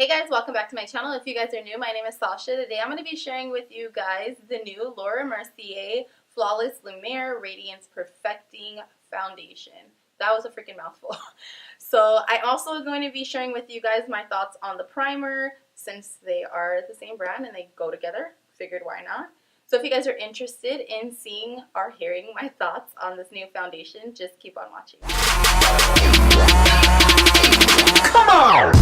Hey guys, welcome back to my channel. If you guys are new, my name is Sasha. Today I'm going to be sharing with you guys the new Laura Mercier Flawless Lumiere Radiance Perfecting Foundation. That was a freaking mouthful. So I'm also going to be sharing with you guys my thoughts on the primer, since they are the same brand and they go together. Figured why not. So if you guys are interested in seeing or hearing my thoughts on this new foundation, just keep on watching. Come on!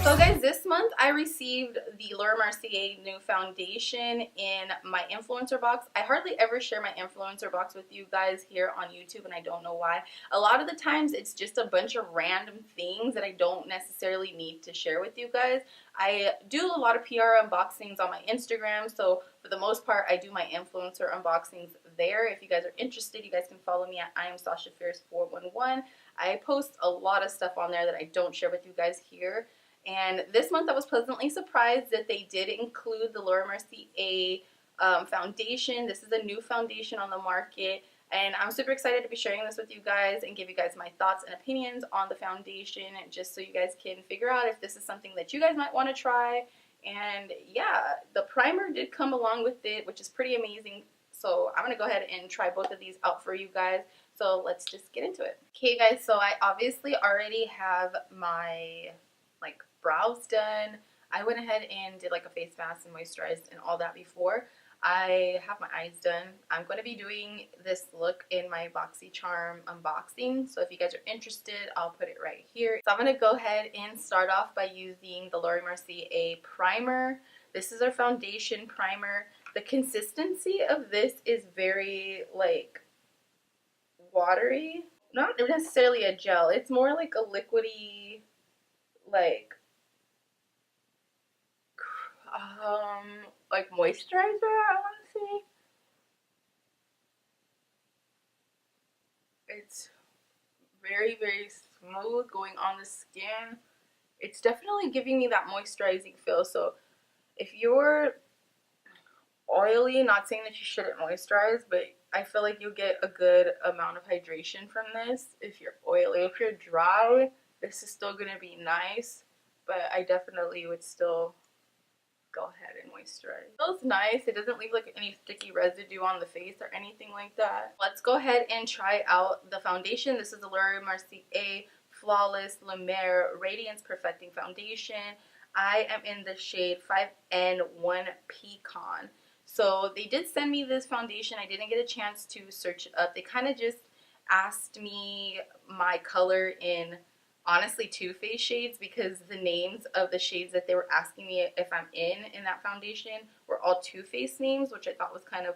So guys, this month I received the Laura Mercier new foundation in my influencer box. I hardly ever share my influencer box with you guys here on YouTube, and I don't know why. A lot of the times it's just a bunch of random things that I don't necessarily need to share with you guys. I do a lot of PR unboxings on my Instagram, so for the most part I do my influencer unboxings there. If you guys are interested, you guys can follow me at IamSashaFierce411. I post a lot of stuff on there that I don't share with you guys here. And this month I was pleasantly surprised that they did include the Laura Mercier foundation. This is a new foundation on the market, and I'm super excited to be sharing this with you guys and give you guys my thoughts and opinions on the foundation, just so you guys can figure out if this is something that you guys might want to try. And yeah, the primer did come along with it, which is pretty amazing. So I'm going to go ahead and try both of these out for you guys. So let's just get into it. Okay guys, so I obviously already have my brows done. I went ahead and did like a face mask and moisturized and all that before. I have my eyes done. I'm going to be doing this look in my BoxyCharm unboxing, so if you guys are interested, I'll put it right here. So I'm going to go ahead and start off by using the Laura Mercier primer. This is our foundation primer. The consistency of this is very like watery. Not necessarily a gel. It's more like a liquidy, like moisturizer, I want to say. It's very, very smooth going on the skin. It's definitely giving me that moisturizing feel. So if you're oily, not saying that you shouldn't moisturize, but I feel like you'll get a good amount of hydration from this. If you're oily, if you're dry, this is still going to be nice, but I definitely would still go ahead and moisturize. It feels nice. It doesn't leave like any sticky residue on the face or anything like that. Let's go ahead and try out the foundation. This is the Laura Mercier Flawless Lumiere Radiance Perfecting Foundation. I am in the shade 5N1 Pecan. So they did send me this foundation. I didn't get a chance to search it up. They kind of just asked me my color in honestly two face shades, because the names of the shades that they were asking me if I'm in that foundation were all two face names, which I thought was kind of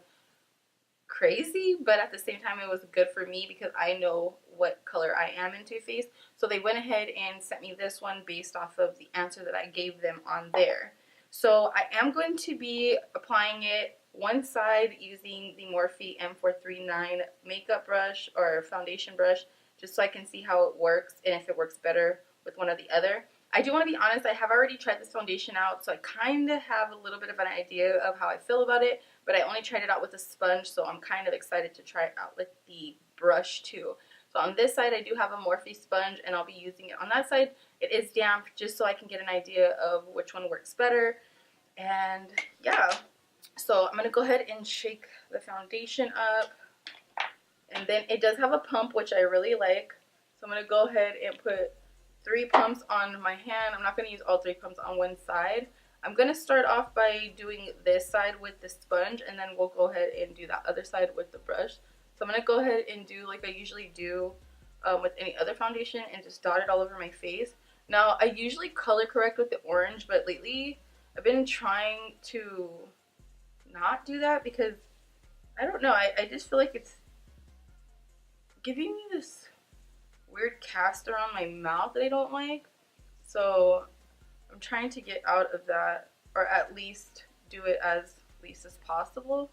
crazy, but at the same time it was good for me because I know what color I am in Too Faced. So they went ahead and sent me this one based off of the answer that I gave them on there. So I am going to be applying it one side using the Morphe M439 makeup brush or foundation brush, just so I can see how it works and if it works better with one or the other. I do want to be honest, I have already tried this foundation out, so I kind of have a little bit of an idea of how I feel about it, but I only tried it out with a sponge, so I'm kind of excited to try it out with the brush too. So on this side, I do have a Morphe sponge, and I'll be using it. On that side, it is damp, just so I can get an idea of which one works better. And yeah, so I'm going to go ahead and shake the foundation up. And then it does have a pump, which I really like. So I'm going to go ahead and put 3 pumps on my hand. I'm not going to use all 3 pumps on one side. I'm going to start off by doing this side with the sponge, and then we'll go ahead and do that other side with the brush. So I'm going to go ahead and do like I usually do with any other foundation, and just dot it all over my face. Now, I usually color correct with the orange, but lately I've been trying to not do that because, I don't know, I just feel like it's giving me this weird cast around my mouth that I don't like. So I'm trying to get out of that, or at least do it as least as possible.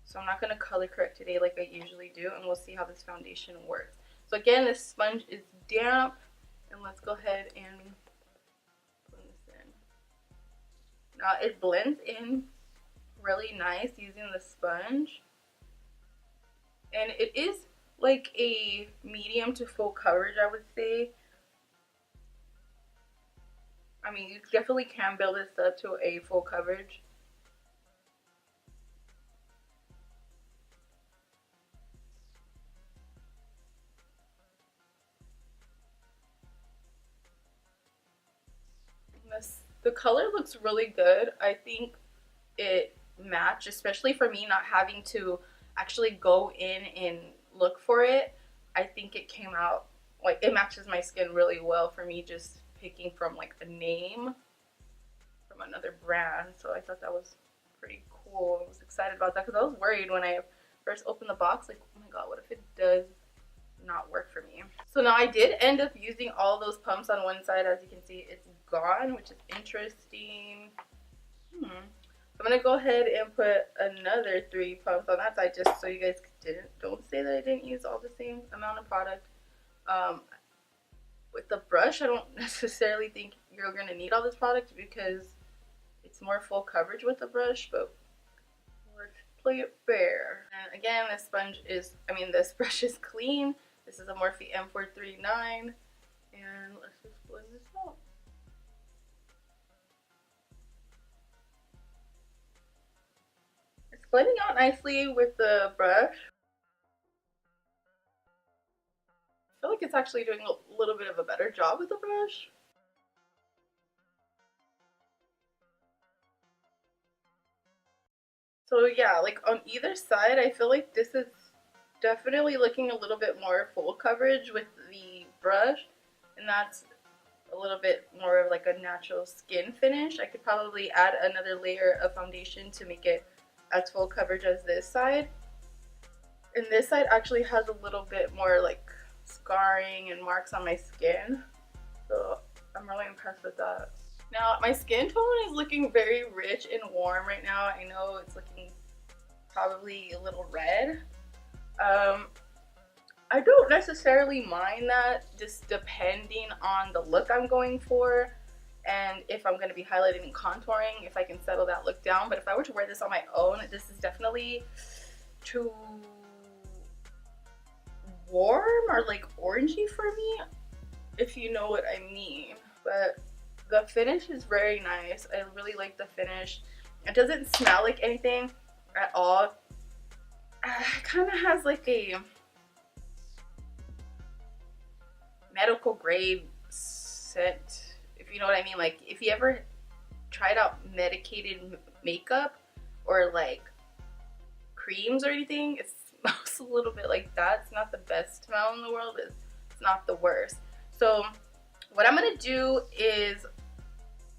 So I'm not going to color correct today like I usually do, and we'll see how this foundation works. So again, this sponge is damp, and let's go ahead and blend this in. Now it blends in really nice using the sponge, and it is like a medium to full coverage, I would say. I mean, you definitely can build this up to a full coverage. The color looks really good. I think it matched, especially for me not having to actually go in and look for it. I think it came out like it matches my skin really well for me just picking from like a name from another brand. So I thought that was pretty cool. I was excited about that because I was worried when I first opened the box, like, oh my god, what if it does not work for me? So now I did end up using all those pumps on one side. As you can see, it's gone, which is interesting. I'm gonna go ahead and put another 3 pumps on that side just so you guys don't say that I didn't use all the same amount of product. With the brush, I don't necessarily think you're gonna need all this product because it's more full coverage with the brush, but let's play it fair. And again, this brush is clean. This is a Morphe M439, and let's just blend this out. It's blending out nicely with the brush. I feel like it's actually doing a little bit of a better job with the brush. So yeah, like on either side, I feel like this is definitely looking a little bit more full coverage with the brush, and that's a little bit more of like a natural skin finish. I could probably add another layer of foundation to make it as full coverage as this side. And this side actually has a little bit more like scarring and marks on my skin. So I'm really impressed with that. Now my skin tone is looking very rich and warm right now. I know it's looking probably a little red. I don't necessarily mind that, just depending on the look I'm going for and if I'm going to be highlighting and contouring, if I can settle that look down. But if I were to wear this on my own, this is definitely too warm or like orangey for me, if you know what I mean. But the finish is very nice. I really like the finish. It doesn't smell like anything at all. It kind of has like a medical grade scent, if you know what I mean. Like if you ever tried out medicated makeup or like creams or anything, it smells a little bit like that. It's not the best smell in the world, it's not the worst. So what I'm gonna do is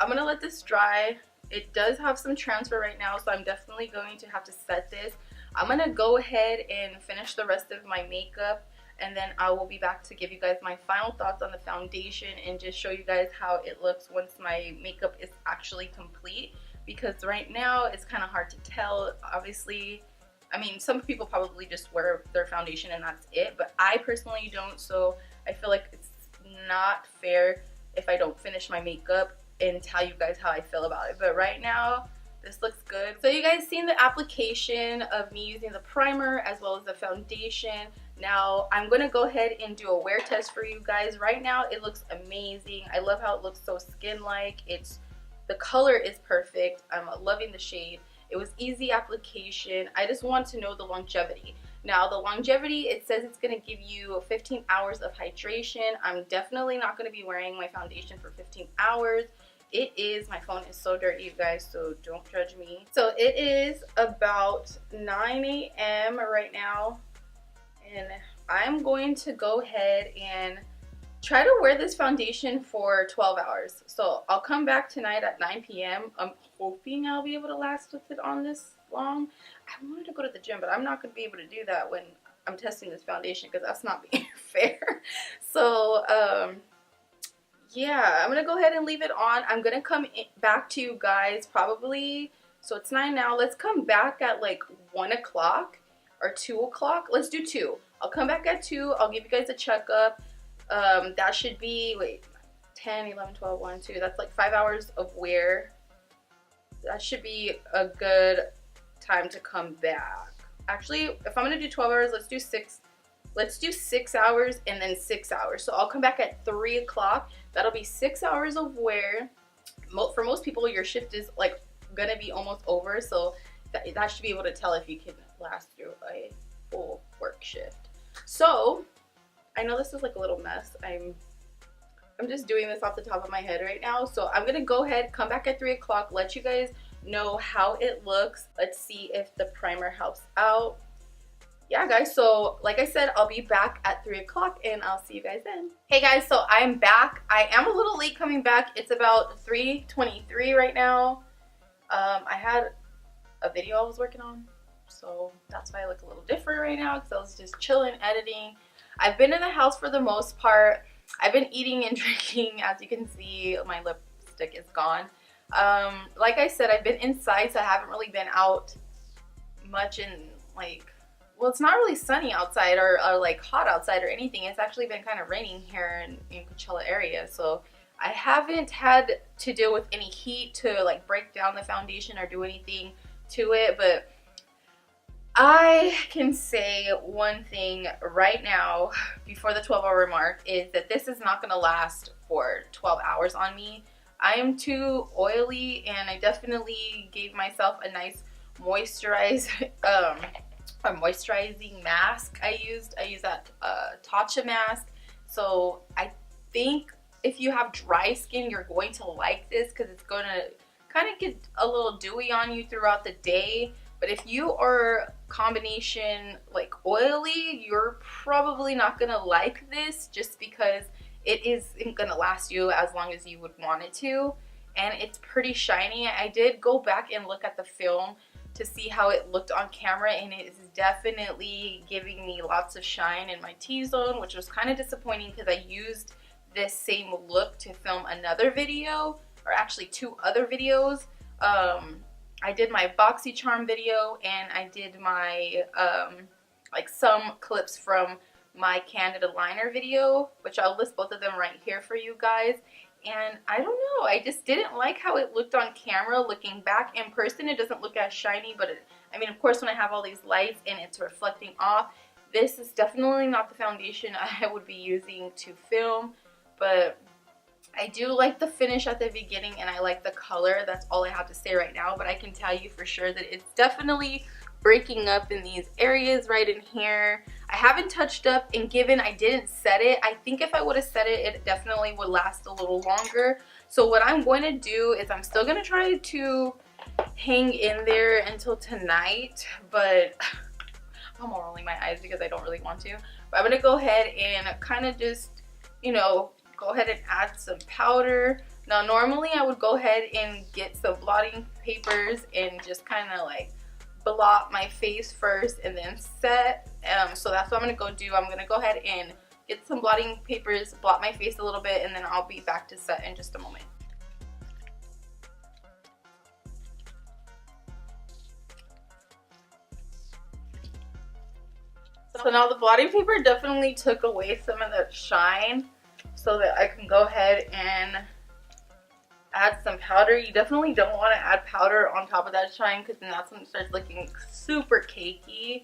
I'm gonna let this dry. It does have some transfer right now, so I'm definitely going to have to set this. I'm gonna go ahead and finish the rest of my makeup, and then I will be back to give you guys my final thoughts on the foundation and just show you guys how it looks once my makeup is actually complete, because right now it's kind of hard to tell. Obviously, I mean, some people probably just wear their foundation and that's it, but I personally don't, so I feel like it's not fair if I don't finish my makeup and tell you guys how I feel about it. But right now, this looks good. So you guys seen the application of me using the primer as well as the foundation. Now I'm gonna go ahead and do a wear test for you guys. Right now it looks amazing. I love how it looks so skin-like. The color is perfect. I'm loving the shade. It was easy application. I just want to know the longevity. Now the longevity, it says it's gonna give you 15 hours of hydration. I'm definitely not gonna be wearing my foundation for 15 hours. It is, my phone is so dirty, you guys, so don't judge me. So it is about 9 a.m. right now, and I'm going to go ahead and try to wear this foundation for 12 hours. So I'll come back tonight at 9 p.m. I'm hoping I'll be able to last with it on this long. I wanted to go to the gym, but I'm not going to be able to do that when I'm testing this foundation because that's not being fair. So, yeah, I'm gonna go ahead and leave it on. I'm gonna come back to you guys probably, so it's 9 now. Let's come back at like 1 o'clock or 2 o'clock. Let's do 2. I'll come back at 2. I'll give you guys a checkup. That should be, wait, 10, 11, 12, 1, 2. That's like 5 hours of wear. That should be a good time to come back. Actually, if I'm gonna do 12 hours, let's do 6 let's do 6 hours and then 6 hours. So I'll come back at 3 o'clock. That'll be 6 hours of wear. For most people, your shift is like gonna be almost over, so that should be able to tell if you can last through a full work shift. So I know this is like a little mess. I'm just doing this off the top of my head right now. So I'm gonna go ahead, come back at 3 o'clock, let you guys know how it looks. Let's see if the primer helps out. Yeah guys, so like I said, I'll be back at 3 o'clock and I'll see you guys then. Hey guys, so I'm back. I am a little late coming back. It's about 3:23 right now. I had a video I was working on, so that's why I look a little different right now, because I was just chilling, editing. I've been in the house for the most part. I've been eating and drinking. As you can see, my lipstick is gone. Like I said, I've been inside, so I haven't really been out much in like, well, it's not really sunny outside or like hot outside or anything. It's actually been kind of raining here in Coachella area, so I haven't had to deal with any heat to like break down the foundation or do anything to it. But I can say one thing right now before the 12-hour mark is that this is not going to last for 12 hours on me. I am too oily, and I definitely gave myself a nice moisturizing mask. I used that Tatcha mask. So I think if you have dry skin, you're going to like this, because it's going to kind of get a little dewy on you throughout the day. But if you are combination like oily, you're probably not going to like this, just because it isn't going to last you as long as you would want it to. And it's pretty shiny. I did go back and look at the film to see how it looked on camera, and it is definitely giving me lots of shine in my T-zone, which was kind of disappointing, because I used this same look to film another video, or actually 2 other videos. I did my BoxyCharm video, and I did my like some clips from my Candid Liner video, which I'll list both of them right here for you guys. And I don't know, I just didn't like how it looked on camera. Looking back in person, it doesn't look as shiny, but I mean, of course, when I have all these lights and it's reflecting off, this is definitely not the foundation I would be using to film. But I do like the finish at the beginning, and I like the color. That's all I have to say right now, but I can tell you for sure that it's definitely breaking up in these areas right in here. I haven't touched up, and given I didn't set it, I think if I would have set it, it definitely would last a little longer. So what I'm going to do is I'm still going to try to hang in there until tonight, but I'm rolling my eyes because I don't really want to. But I'm going to go ahead and kind of just, you know, go ahead and add some powder. Now normally I would go ahead and get some blotting papers and just kind of like blot my face first and then set. So that's what I'm going to go do. I'm going to go ahead and get some blotting papers, blot my face a little bit, and then I'll be back to set in just a moment. So now the blotting paper definitely took away some of that shine, so that I can go ahead and add some powder. You definitely don't want to add powder on top of that shine, because then that's when it starts looking super cakey.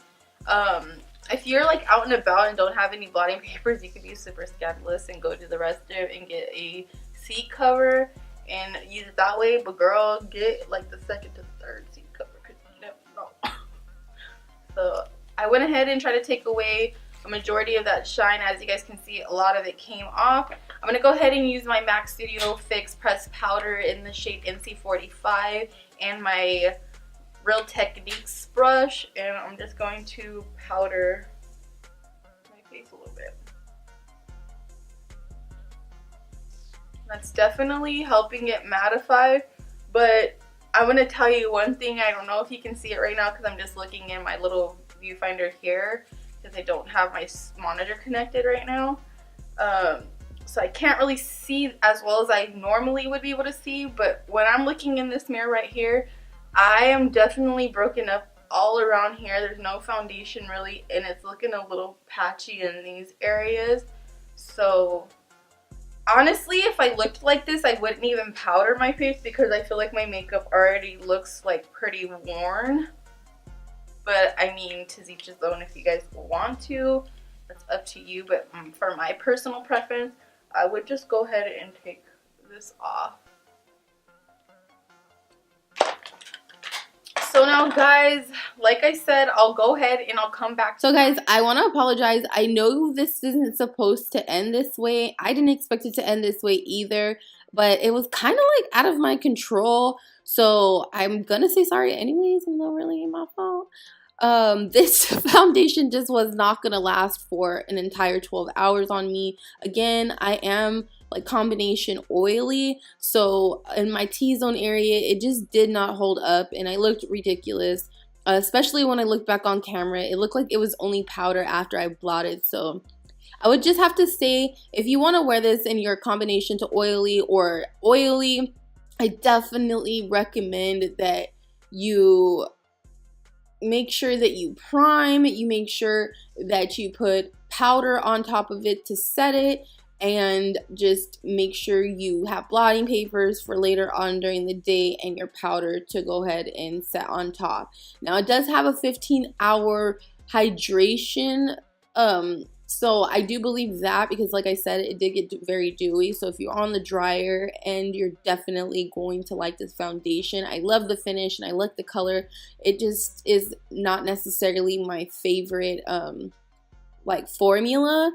If you're like out and about and don't have any blotting papers, you could be super scandalous and go to the restroom and get a seat cover and use it that way. But girl, get like the 2nd to 3rd seat cover, because you never know. So I went ahead and tried to take away a majority of that shine. As you guys can see, a lot of it came off. I'm going to go ahead and use my MAC Studio Fix Press Powder in the shade MC45 and my Real Techniques brush, and I'm just going to powder my face a little bit. That's definitely helping it mattify, but I'm going to tell you one thing. I don't know if you can see it right now because I'm just looking in my little viewfinder here, because I don't have my monitor connected right now. So I can't really see as well as I normally would be able to see, but when I'm looking in this mirror right here, I am definitely broken up all around here. There's no foundation really, and it's looking a little patchy in these areas. So honestly, if I looked like this, I wouldn't even powder my face, because I feel like my makeup already looks like pretty worn. But I mean, to each his own if you guys want to. That's up to you, but for my personal preference, I would just go ahead and take this off. So now guys, like I said, I'll go ahead and I'll come back. So guys, I want to apologize. I know this isn't supposed to end this way. I didn't expect it to end this way either, but it was kind of like out of my control. So I'm gonna say sorry anyways, even though really ain't my fault. This foundation just was not gonna last for an entire 12 hours on me. Again, I am like combination oily, so in my T-zone area it just did not hold up and I looked ridiculous, especially when I looked back on camera. It looked like it was only powder after I blotted. So I would just have to say, if you want to wear this in your combination to oily or oily, I definitely recommend that you make sure that you prime, you make sure that you put powder on top of it to set it, and just make sure you have blotting papers for later on during the day and your powder to go ahead and set on top. Now it does have a 15-hour hydration, so I do believe that, because like I said, it did get very dewy. So if you're on the dryer end, you're definitely going to like this foundation. I love the finish and I like the color. It just is not necessarily my favorite like formula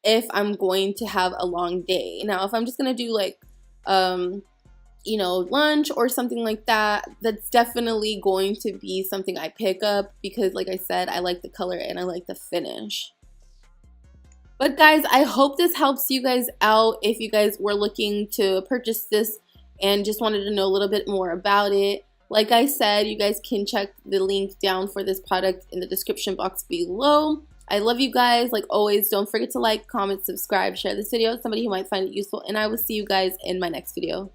if I'm going to have a long day. Now if I'm just gonna do like you know, lunch or something like that, that's definitely going to be something I pick up, because like I said, I like the color and I like the finish. But guys, I hope this helps you guys out if you guys were looking to purchase this and just wanted to know a little bit more about it. Like I said, you guys can check the link down for this product in the description box below. I love you guys. Like always, don't forget to like, comment, subscribe, share this video with somebody who might find it useful, and I will see you guys in my next video.